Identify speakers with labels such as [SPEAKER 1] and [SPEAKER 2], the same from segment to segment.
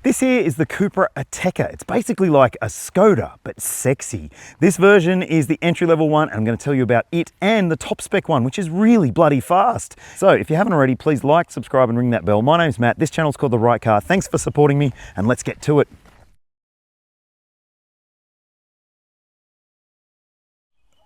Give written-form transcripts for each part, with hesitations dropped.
[SPEAKER 1] This here is the Cupra Ateca. It's basically like a Skoda, but sexy. This version is the entry-level one, and I'm going to tell you about it and the top-spec one, which is really bloody fast. So if you haven't already, please like, subscribe, and ring that bell. My name's Matt. This channel's called The Right Car. Thanks for supporting me, and let's get to it.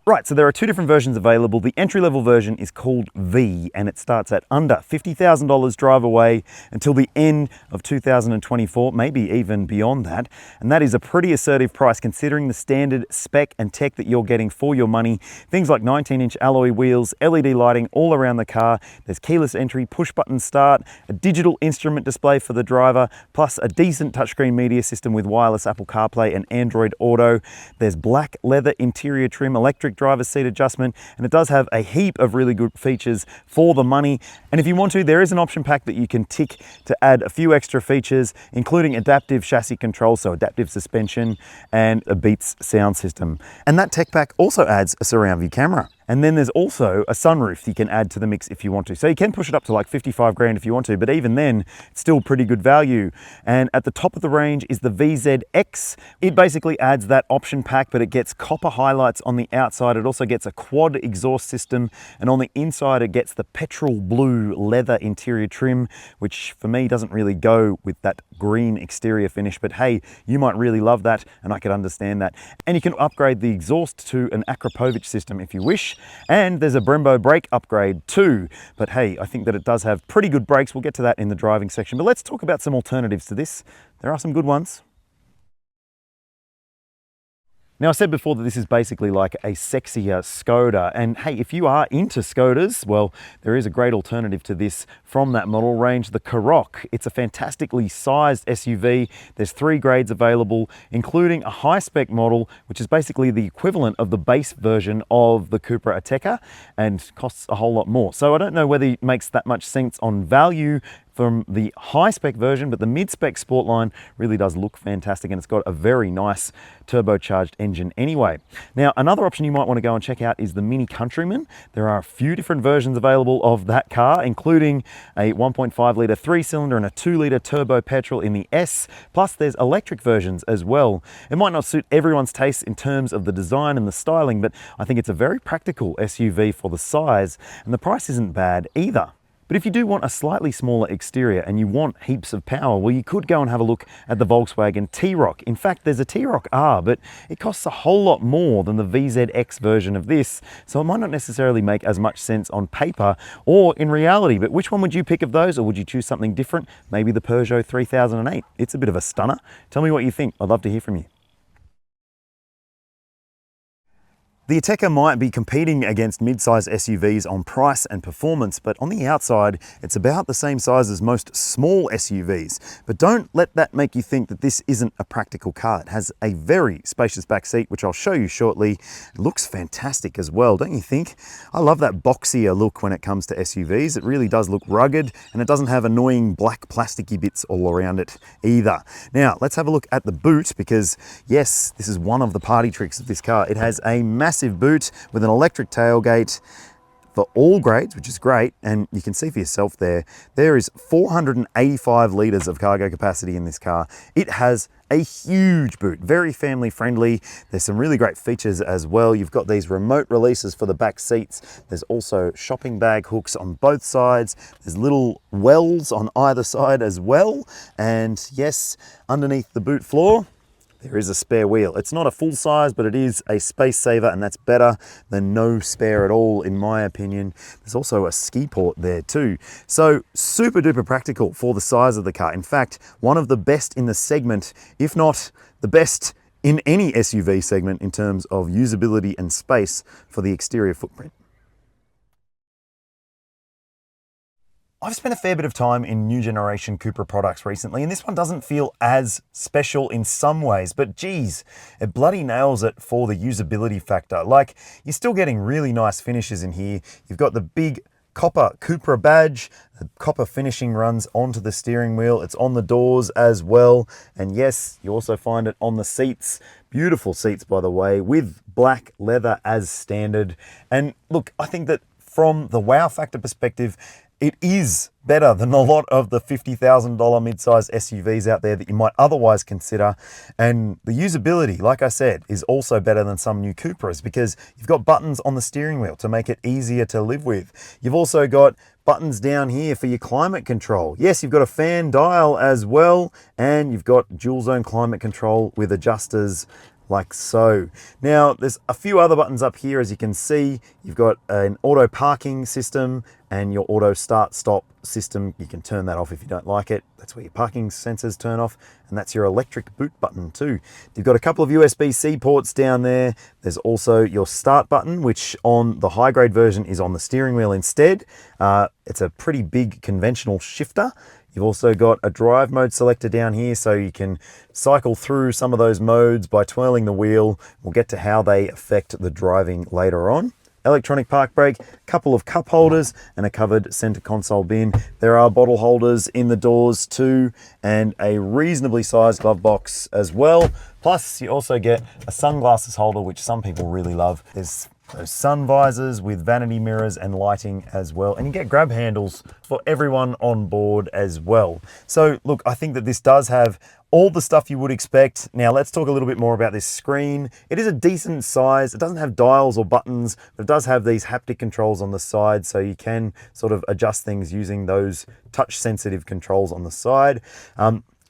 [SPEAKER 1] Right, so there are two different versions available. The entry-level version is called V, and it starts at under $50,000 drive away until the end of 2024, maybe even beyond that. And that is a pretty assertive price considering the standard spec and tech that you're getting for your money. Things like 19-inch alloy wheels, LED lighting all around the car. There's keyless entry, push-button start, a digital instrument display for the driver, plus a decent touchscreen media system with wireless Apple CarPlay and Android Auto. There's black leather interior trim, electric driver's seat adjustment, and it does have a heap of really good features for the money. And if you want to, there is an option pack that you can tick to add a few extra features, including adaptive chassis control, so adaptive suspension, and a Beats sound system. And that tech pack also adds a surround view camera. And then there's also a sunroof you can add to the mix if you want to. So you can push it up to like 55 grand if you want to, but even then, it's still pretty good value. And at the top of the range is the VZx. It basically adds that option pack, but it gets copper highlights on the outside. It also gets a quad exhaust system. And on the inside, it gets the petrol blue leather interior trim, which for me doesn't really go with that green exterior finish. But hey, you might really love that, and I could understand that. And you can upgrade the exhaust to an Akrapovic system if you wish. And there's a Brembo brake upgrade too. But hey, I think that it does have pretty good brakes. We'll get to that in the driving section. But let's talk about some alternatives to this. There are some good ones. Now, I said before that this is basically like a sexier Skoda, and hey, if you are into Skodas, well, there is a great alternative to this from that model range, the T-Roc. It's a fantastically sized SUV. There's 3 grades available, including a high-spec model, which is basically the equivalent of the base version of the Cupra Ateca and costs a whole lot more. So I don't know whether it makes that much sense on value from the high-spec version, but the mid-spec Sportline really does look fantastic, and it's got a very nice turbocharged engine anyway. Now, another option you might want to go and check out is the Mini Countryman. There are a few different versions available of that car, including a 1.5 litre 3-cylinder and a 2 litre turbo petrol in the S, plus there's electric versions as well. It might not suit everyone's taste in terms of the design and the styling, but I think it's a very practical SUV for the size, and the price isn't bad either. But if you do want a slightly smaller exterior and you want heaps of power, well, you could go and have a look at the Volkswagen T-Roc. In fact, there's a T-Roc R, but it costs a whole lot more than the VZx version of this, so it might not necessarily make as much sense on paper or in reality. But which one would you pick of those, or would you choose something different? Maybe the Peugeot 3008. It's a bit of a stunner. Tell me what you think. I'd love to hear from you. The Ateca might be competing against mid-size SUVs on price and performance, but on the outside, it's about the same size as most small SUVs. But don't let that make you think that this isn't a practical car. It has a very spacious back seat, which I'll show you shortly. It looks fantastic as well, don't you think? I love that boxier look when it comes to SUVs. It really does look rugged, and it doesn't have annoying black plasticky bits all around it either. Now, let's have a look at the boot, because yes, this is one of the party tricks of this car. It has a massive boot with an electric tailgate for all grades, which is great, and you can see for yourself there is 485 litres of cargo capacity in this car. It has a huge boot, very family friendly. There's some really great features as well. You've got these remote releases for the back seats. There's also shopping bag hooks on both sides. There's little wells on either side as well. And yes, underneath the boot floor, there is a spare wheel. It's not a full size, but it is a space saver, and that's better than no spare at all, in my opinion. There's also a ski port there too. So super duper practical for the size of the car. In fact, one of the best in the segment, if not the best in any SUV segment in terms of usability and space for the exterior footprint. I've spent a fair bit of time in new generation Cupra products recently, and this one doesn't feel as special in some ways, but geez, it bloody nails it for the usability factor. Like, you're still getting really nice finishes in here. You've got the big copper Cupra badge. The copper finishing runs onto the steering wheel. It's on the doors as well. And yes, you also find it on the seats. Beautiful seats, by the way, with black leather as standard. And look, I think that from the wow factor perspective, It is better than a lot of the $50,000 mid-size SUVs out there that you might otherwise consider. And the usability, like I said, is also better than some new Cupras because you've got buttons on the steering wheel to make it easier to live with. You've also got buttons down here for your climate control. Yes, you've got a fan dial as well, and you've got dual zone climate control with adjusters like so. Now, there's a few other buttons up here. As you can see, you've got an auto parking system and your auto start stop system. You can turn that off if you don't like it. That's where your parking sensors turn off, and that's your electric boot button too. You've got a couple of USB-C ports down there. There's also your start button, which on the high grade version is on the steering wheel instead. It's a pretty big conventional shifter. You've also got a drive mode selector down here, so you can cycle through some of those modes by twirling the wheel. We'll get to how they affect the driving later on. Electronic park brake, couple of cup holders, and a covered center console bin. There are bottle holders in the doors too, and a reasonably sized glove box as well. Plus, you also get a sunglasses holder, which some people really love. There's those sun visors with vanity mirrors and lighting as well. And you get grab handles for everyone on board as well. So look, I think that this does have all the stuff you would expect. Now let's talk a little bit more about this screen. It is a decent size. It doesn't have dials or buttons, but it does have these haptic controls on the side, so you can sort of adjust things using those touch sensitive controls on the side.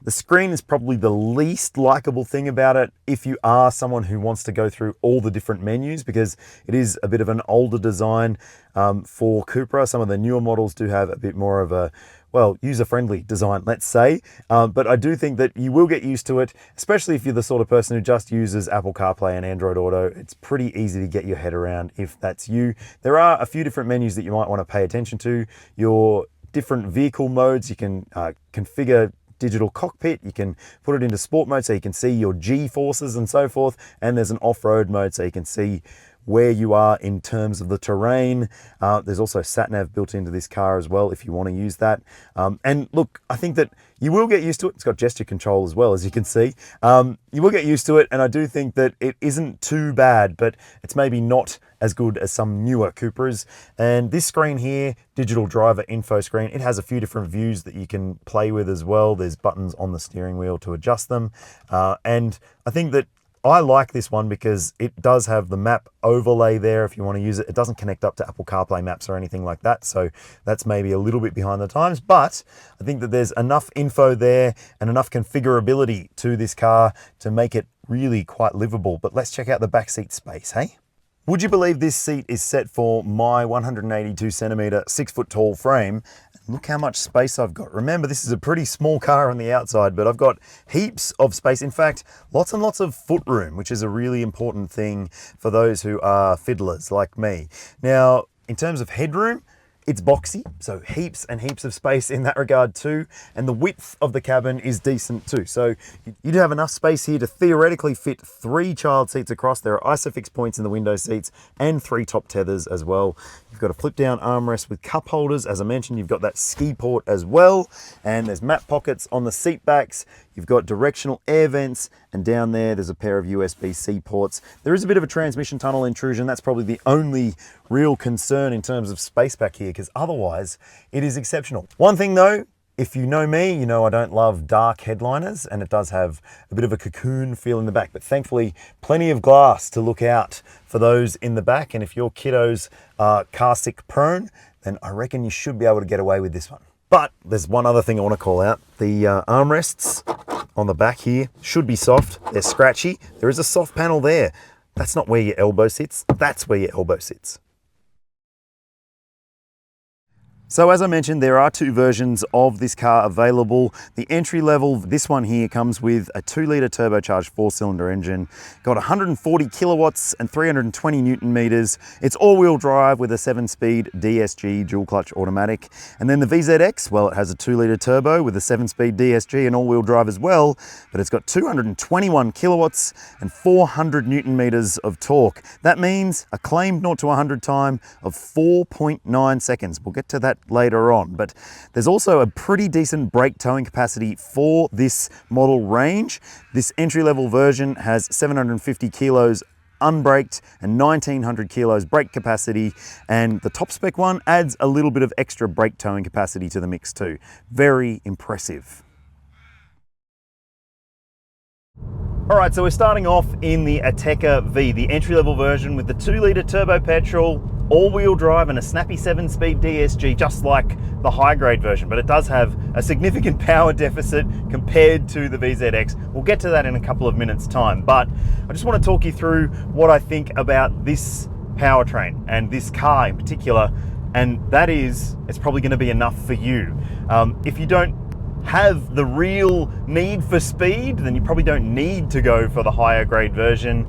[SPEAKER 1] The screen is probably the least likable thing about it if you are someone who wants to go through all the different menus, because it is a bit of an older design for Cupra. Some of the newer models do have a bit more of a, well, user-friendly design, let's say. But I do think that you will get used to it, especially if you're the sort of person who just uses Apple CarPlay and Android Auto. It's pretty easy to get your head around if that's you. There are a few different menus that you might want to pay attention to. Your different vehicle modes, you can configure digital cockpit, you can put it into sport mode so you can see your G forces and so forth, and there's an off-road mode so you can see where you are in terms of the terrain. There's also sat-nav built into this car as well if you want to use that. And look, I think that you will get used to it. It's got gesture control as well, as you can see. You will get used to it, and I do think that it isn't too bad, but it's maybe not as good as some newer Cupras. And this screen here, digital driver info screen, it has a few different views that you can play with as well. There's buttons on the steering wheel to adjust them. And I think that I like this one because it does have the map overlay there if you want to use it. It doesn't connect up to Apple CarPlay maps or anything like that, so that's maybe a little bit behind the times, but I think that there's enough info there and enough configurability to this car to make it really quite livable. But let's check out the backseat space, hey? Would you believe this seat is set for my 182 centimeter, 6 foot tall frame? Look how much space I've got. Remember, this is a pretty small car on the outside, but I've got heaps of space. In fact, lots and lots of footroom, which is a really important thing for those who are fiddlers like me. Now, in terms of headroom, it's boxy, so heaps and heaps of space in that regard too. And the width of the cabin is decent too. So you'd have enough space here to theoretically fit 3 child seats across. There are ISOFIX points in the window seats and 3 top tethers as well. You've got a flip down armrest with cup holders. As I mentioned, you've got that ski port as well. And there's map pockets on the seat backs. You've got directional air vents, and down there's a pair of USB-C ports. There is a bit of a transmission tunnel intrusion. That's probably the only real concern in terms of space back here, because otherwise it is exceptional. One thing though, if you know me, you know I don't love dark headliners, and it does have a bit of a cocoon feel in the back, but thankfully plenty of glass to look out for those in the back. And if your kiddos are car sick prone, then I reckon you should be able to get away with this one. But there's one other thing I want to call out. The armrests on the back here should be soft. They're scratchy. There is a soft panel there. That's not where your elbow sits. That's where your elbow sits. So as I mentioned, there are 2 versions of this car available. The entry level, this one here, comes with a 2-litre turbocharged 4-cylinder engine, got 140 kilowatts and 320 Newton meters. It's all-wheel drive with a 7-speed DSG dual clutch automatic. And then the VZx, well, it has a 2-litre turbo with a 7-speed DSG and all-wheel drive as well, but it's got 221 kilowatts and 400 Newton meters of torque. That means a claimed 0 to 100 time of 4.9 seconds. We'll get to that later on, but there's also a pretty decent brake towing capacity for this model range. This entry-level version has 750 kilos unbraked and 1900 kilos brake capacity, and the top spec one adds a little bit of extra brake towing capacity to the mix too. Very impressive. All right, so we're starting off in the Ateca V, the entry-level version with the 2-litre turbo petrol, all-wheel drive and a snappy 7-speed DSG, just like the high-grade version, but it does have a significant power deficit compared to the VZx. We'll get to that in a couple of minutes' time, but I just want to talk you through what I think about this powertrain and this car in particular, and that is, it's probably going to be enough for you. If you don't have the real need for speed, then you probably don't need to go for the higher grade version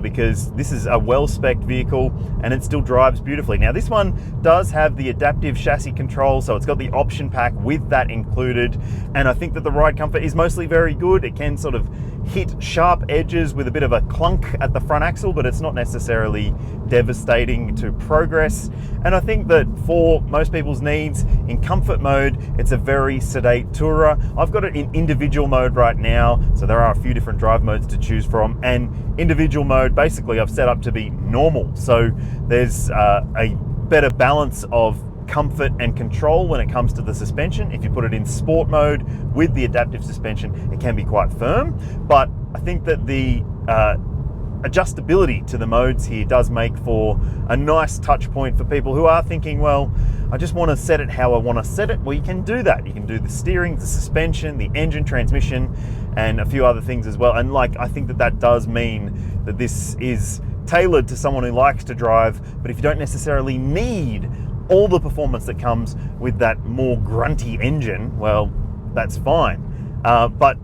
[SPEAKER 1] because this is a well-spec'd vehicle and it still drives beautifully. Now this one does have the adaptive chassis control, so it's got the option pack with that included, and I think that the ride comfort is mostly very good. It can sort of hit sharp edges with a bit of a clunk at the front axle, but it's not necessarily devastating to progress. And I think that for most people's needs, in comfort mode, it's a very sedate tourer. I've got it in individual mode right now, so there are a few different drive modes to choose from, and individual mode basically I've set up to be normal, so there's a better balance of comfort and control when it comes to the suspension. If you put it in sport mode with the adaptive suspension, it can be quite firm, but I think that the adjustability to the modes here does make for a nice touch point for people who are thinking, well, I just want to set it how I want to set it. Well, you can do that. You can do the steering, the suspension, the engine, transmission, and a few other things as well. And like, I think that that does mean that this is tailored to someone who likes to drive, but if you don't necessarily need all the performance that comes with that more grunty engine, well, that's fine. But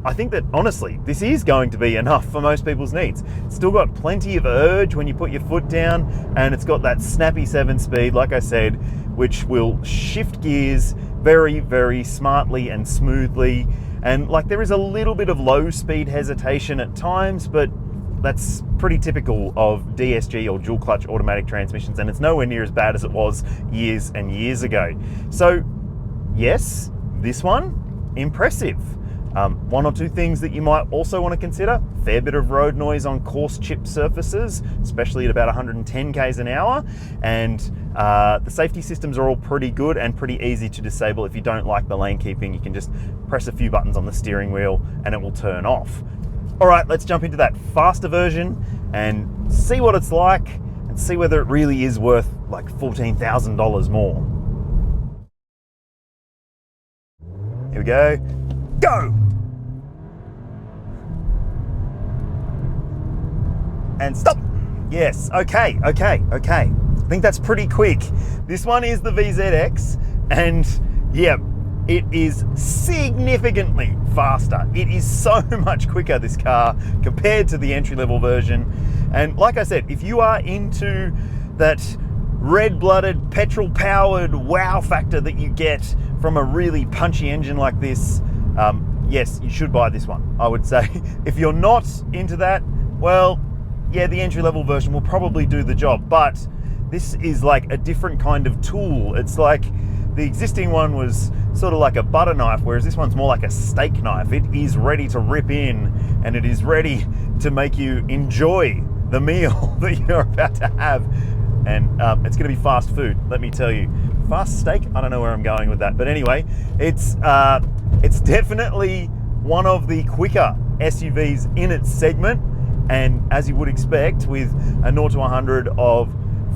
[SPEAKER 1] I think that honestly, this is going to be enough for most people's needs. It's still got plenty of urge when you put your foot down, and it's got that snappy 7-speed, like I said, which will shift gears very, very smartly and smoothly. And like, there is a little bit of low speed hesitation at times, but that's pretty typical of DSG or dual clutch automatic transmissions, and it's nowhere near as bad as it was years and years ago. So yes, this one, impressive. One or two things that you might also want to consider: fair bit of road noise on coarse chipped surfaces, especially at about 110 k's an hour, and the safety systems are all pretty good and pretty easy to disable. If you don't like the lane keeping, you can just press a few buttons on the steering wheel and it will turn off. All right, let's jump into that faster version and see what it's like and see whether it really is worth like $14,000 more. Here we go. Go! And stop. Yes, okay. I think that's pretty quick. This one is the VZx, and yeah, it is significantly faster. It is so much quicker, this car, compared to the entry-level version. And like I said, if you are into that red-blooded, petrol-powered wow factor that you get from a really punchy engine like this, yes, you should buy this one, I would say. If you're not into that, well, yeah, the entry-level version will probably do the job, but this is like a different kind of tool. It's like the existing one was sort of like a butter knife, whereas this one's more like a steak knife. It is ready to rip in, and it is ready to make you enjoy the meal that you're about to have. And it's gonna be fast food, let me tell you. Fast steak? I don't know where I'm going with that. But anyway, it's definitely one of the quicker SUVs in its segment. And as you would expect, with a 0 to 100 of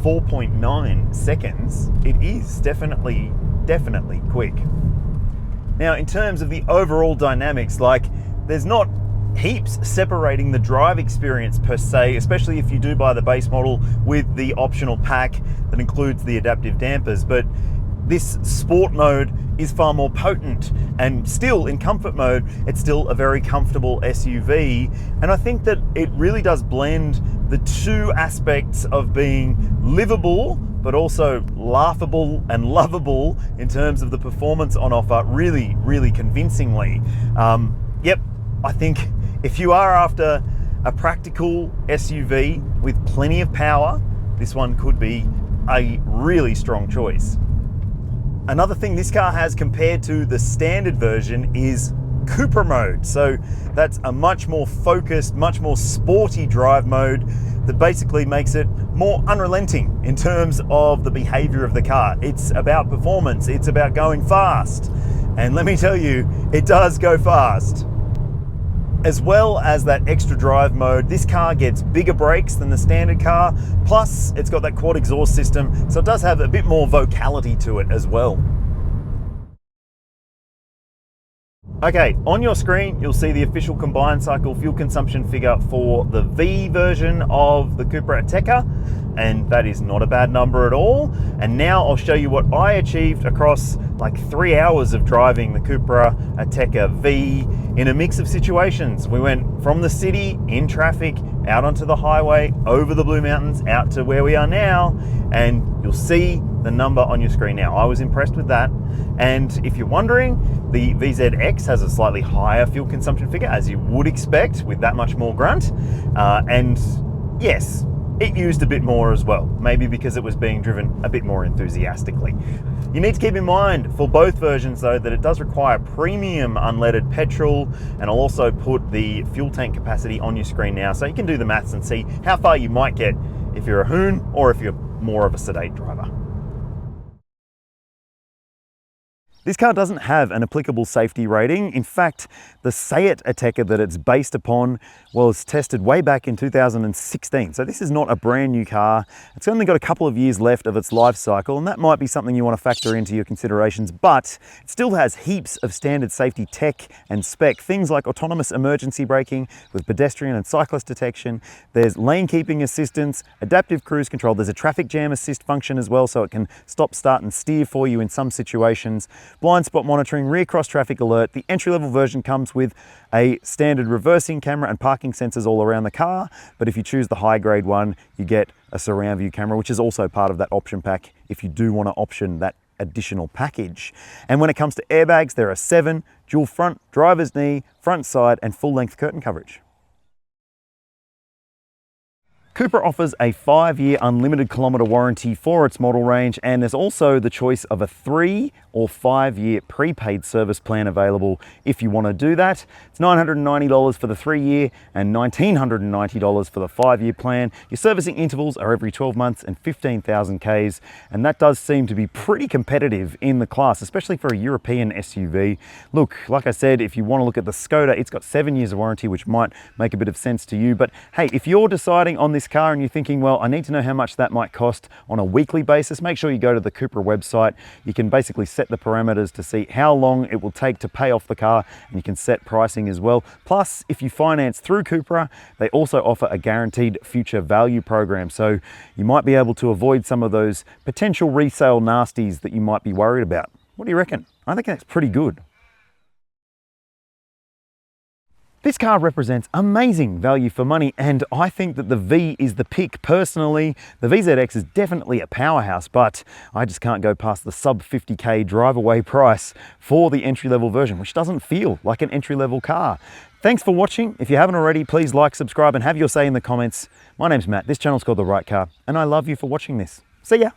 [SPEAKER 1] 4.9 seconds, it is definitely quick. Now, in terms of the overall dynamics, like, there's not heaps separating the drive experience per se, especially if you do buy the base model with the optional pack that includes the adaptive dampers, but this sport mode is far more potent, and still in comfort mode, it's still a very comfortable SUV. And I think that it really does blend the two aspects of being livable, but also laughable and lovable in terms of the performance on offer really, really convincingly. Yep, I think if you are after a practical SUV with plenty of power, this one could be a really strong choice. Another thing this car has compared to the standard version is Cupra mode. So that's a much more focused, much more sporty drive mode that basically makes it more unrelenting in terms of the behavior of the car. It's about performance, it's about going fast. And let me tell you, it does go fast. As well as that extra drive mode, this car gets bigger brakes than the standard car, plus it's got that quad exhaust system, so it does have a bit more vocality to it as well. Okay, on your screen, you'll see the official combined cycle fuel consumption figure for the V version of the Cupra Ateca, and that is not a bad number at all. And now I'll show you what I achieved across like 3 hours of driving the Cupra Ateca V in a mix of situations. We went from the city, in traffic, out onto the highway, over the Blue Mountains, out to where we are now, and you'll see the number on your screen now. I was impressed with that. And if you're wondering, the VZx has a slightly higher fuel consumption figure, as you would expect with that much more grunt. And yes, it used a bit more as well, maybe because it was being driven a bit more enthusiastically. You need to keep in mind for both versions though that it does require premium unleaded petrol, and I'll also put the fuel tank capacity on your screen now so you can do the maths and see how far you might get if you're a hoon or if you're more of a sedate driver. This car doesn't have an applicable safety rating. In fact, the Seat Ateca that it's based upon was tested way back in 2016. So this is not a brand new car. It's only got a couple of years left of its life cycle, and that might be something you want to factor into your considerations, but it still has heaps of standard safety tech and spec, things like autonomous emergency braking with pedestrian and cyclist detection. There's lane keeping assistance, adaptive cruise control. There's a traffic jam assist function as well, so it can stop, start and steer for you in some situations. Blind spot monitoring, rear cross traffic alert. The entry-level version comes with a standard reversing camera and parking sensors all around the car, but if you choose the high grade one, you get a surround view camera, which is also part of that option pack if you do want to option that additional package. And when it comes to airbags, there are 7, dual front, driver's knee, front side and full length curtain coverage. Cupra offers a 5-year unlimited kilometre warranty for its model range, and there's also the choice of a 3 or 5-year prepaid service plan available if you want to do that. It's $990 for the 3-year and $1,990 for the 5-year plan. Your servicing intervals are every 12 months and 15,000 Ks, and that does seem to be pretty competitive in the class, especially for a European SUV. Look, like I said, if you want to look at the Skoda, it's got 7 years of warranty, which might make a bit of sense to you. But hey, if you're deciding on this car and you're thinking, well, I need to know how much that might cost on a weekly basis, make sure you go to the Cupra website. You can basically set the parameters to see how long it will take to pay off the car, and you can set pricing as well. Plus, if you finance through Cupra, they also offer a guaranteed future value program, so you might be able to avoid some of those potential resale nasties that you might be worried about. What do you reckon? I think that's pretty good. This car represents amazing value for money, and I think that the V is the pick personally. The VZx is definitely a powerhouse, but I just can't go past the sub 50K drive-away price for the entry-level version, which doesn't feel like an entry-level car. Thanks for watching. If you haven't already, please like, subscribe, and have your say in the comments. My name's Matt. This channel's called The Right Car, and I love you for watching this. See ya.